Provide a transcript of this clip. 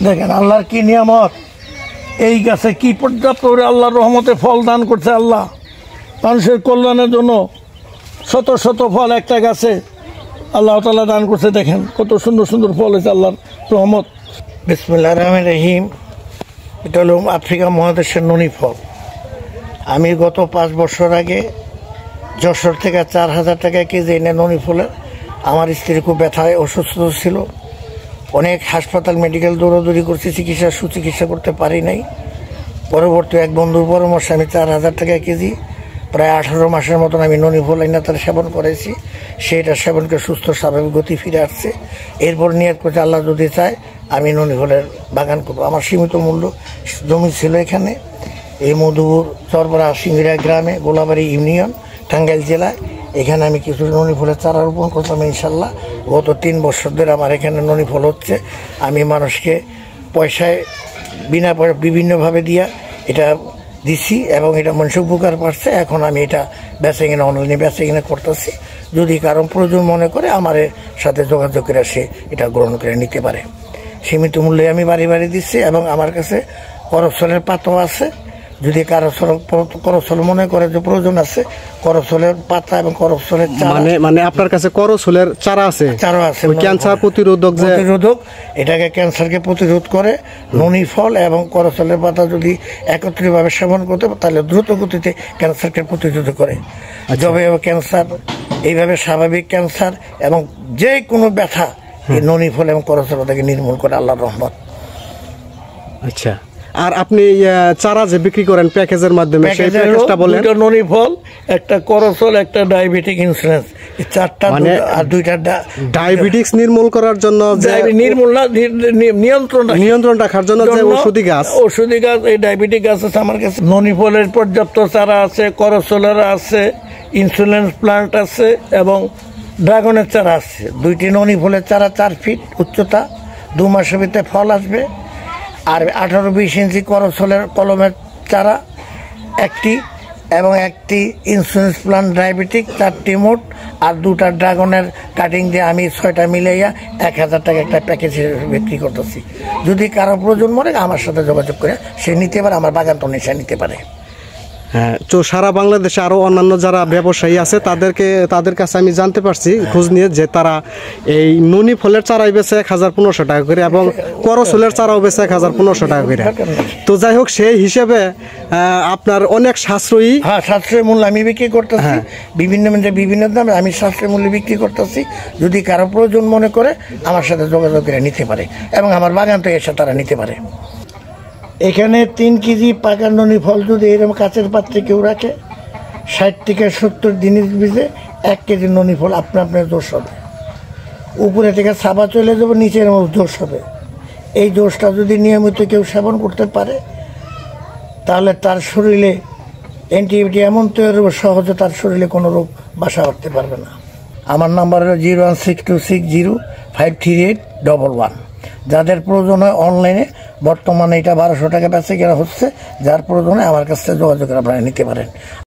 দেখেন আল্লাহর কি নিয়ামত, এই গাছে কি পর্যাপ্ত করে আল্লাহর রহমতে ফল দান করছে আল্লাহ মানুষের কল্যাণের জন্য। শত শত ফল একটা গাছে আল্লাহ তাআলা দান করছে। দেখেন কত সুন্দর সুন্দর ফল হয়েছে আল্লাহর রহমত। বিসমিল্লাহির রহমানির রহিম। এটা হলো আফ্রিকা মহাদেশের ননি ফল। আমি গত 5 বছর আগে যশোর থেকে 4000 টাকা কেজি এনে ননি ফলের, আমার স্ত্রী খুব ব্যথায় অসুস্থ ছিল, অনেক হাসপাতাল মেডিকেল দৌড়াদৌড়ি করছি, সুচিকিৎসা করতে পারি নাই। পরবর্তী এক বন্ধুর পরামর্শে আমি 4000 টাকা কেজি প্রায় 18 মাসের মতন আমি ননি ফল এনে তার সেবন করেছি। সেইটা সেবনকে সুস্থ স্বাভাবিক গতি ফিরে আসছে। এরপর নিয়ত করছে আল্লাহ যদি চায় আমি ননি ফলের বাগান করবো। আমার সীমিত মূল্য জমি ছিল এখানে, এই মধুপুর চরপাড়া সিঙ্গিরা গ্রামে, গোলাবাড়ি ইউনিয়ন, টাঙ্গাইল জেলায়। এখানে আমি কিছু ননি ফলের চারা রোপণ করতাম ইনশাল্লাহ। গত 3 বছর ধরে আমার এখানে ননি ফল হচ্ছে। আমি মানুষকে পয়সায় বিনা পয়সা বিভিন্নভাবে দিয়া এটা দিছি এবং এটা মানুষ উপকার পাচ্ছে। এখন আমি এটা বেচে কিনা অনলাইনে বেচে কিনা করতেছি। যদি কারণ প্রয়োজন মনে করে আমার সাথে যোগাযোগ করে সে এটা গ্রহণ করে নিতে পারে। সীমিত মূল্যে আমি বাড়ি বাড়ি দিচ্ছি এবং আমার কাছে করফসলের পাতাও আছে। যদি করফসল মনে করে যে প্রয়োজন আছে, করফসলের পাতা এবং করফসলের চারা, মানে আপনার কাছে করফসলের চারা আছে? চারা আছে, ক্যান্সার প্রতিরোধক, এটাকে ক্যান্সারকে প্রতিরোধ করে। ননি ফল এবং করফসলের পাতা যদি একত্রিতভাবে সেবন করতে তাহলে দ্রুত গতিতে ক্যান্সারকে প্রতিরোধ করে। জবে ক্যান্সার, এইভাবে স্বাভাবিক ক্যান্সার এবং যে কোনো ব্যথা এই ননি ফল এবং করফসল পাতাকে নির্মূল করে আল্লাহর রহমত। আচ্ছা, আর আপনি চারা যে বিক্রি করেন প্যাকেজের মাধ্যমে, সেই প্যাকেজটা বলেন। দুটো ননি ফল, একটা করফসল, একটা ডায়াবেটিক ইন্স্যুরেন্স, এই চারটা, আর দুইটা ডায়াবেটিস নির্মূল করার জন্য, নির্মূল না, নিয়ন্ত্রণ রাখার জন্য যে ঔষধি গাছ, এই ডায়াবেটিক গাছ আছে আমার কাছে। ননি ফলের পর্যাপ্ত চারা আছে, করফসলের আছে, ইনসুলেন্স প্লান্ট আছে এবং ড্রাগনের চারা আছে। 2টি ননি ফলের চারা 4 ফিট উচ্চতা, 2 মাসের ভিতরে ফল আসবে। আর 18-20 ইঞ্চি করফসলের কলমের চারা একটি এবং একটি ইনসুরেন্স প্লান্ট ডায়াবেটিক 4টি মোট, আর 2টা ড্রাগনের কাটিং দিয়ে আমি 6টা মিলাইয়া 1000 টাকা একটা প্যাকেজ বিক্রি করতেছি। যদি কারো প্রয়োজন মনে আমার সাথে যোগাযোগ করে সে নিতে পারে, আমার বাগান তো সে নিতে পারে। হ্যাঁ, তো সারা বাংলাদেশে আরো অন্যান্য যারা ব্যবসায়ী আছে তাদের কাছে আমি জানতে পারছি খোঁজ নিয়ে যে তারা এই ননি ফলের চারাই বেচে 1500 টাকা করে এবং করফসলের চারাও বেচে 1500 টাকা করে। তো যাই হোক, সেই হিসেবে আপনার অনেক সাশ্রয়ী মূল্য আমি বিক্রি করতেছি। বিভিন্ন দামে আমি সাশ্রয়ী মূল্যে বিক্রি করতেছি। যদি কারো প্রয়োজন মনে করে আমার সাথে যোগাযোগ করে নিতে পারে এবং আমার বাগান তো এসে তারা নিতে পারে। এখানে 3 কেজি পাকা ননি ফল যদি এরকম কাচের পাত্রে কেউ রাখে, 60 থেকে 70 দিনের ভিতরে 1 কেজি ননি ফল আপনার দোষ হবে। উপরে থেকে ছাপা চলে যাবে, নিচের দোষ হবে। এই দোষটা যদি নিয়মিত কেউ সেবন করতে পারে তাহলে তার শরীরে অ্যান্টিবায়োটিক এমন তৈরি হবে সহজে তার শরীরে কোনো রোগ বাসা বাঁধতে পারবে না। আমার নাম্বার হলো 01626053811। যাদের প্রয়োজন হয় অনলাইনে, বর্তমানে এটা 1200 টাকা বেচে কেনা হচ্ছে, যার প্রয়োজনে আমার কাছ থেকে যোগাযোগ করে আপনারা নিতে পারেন।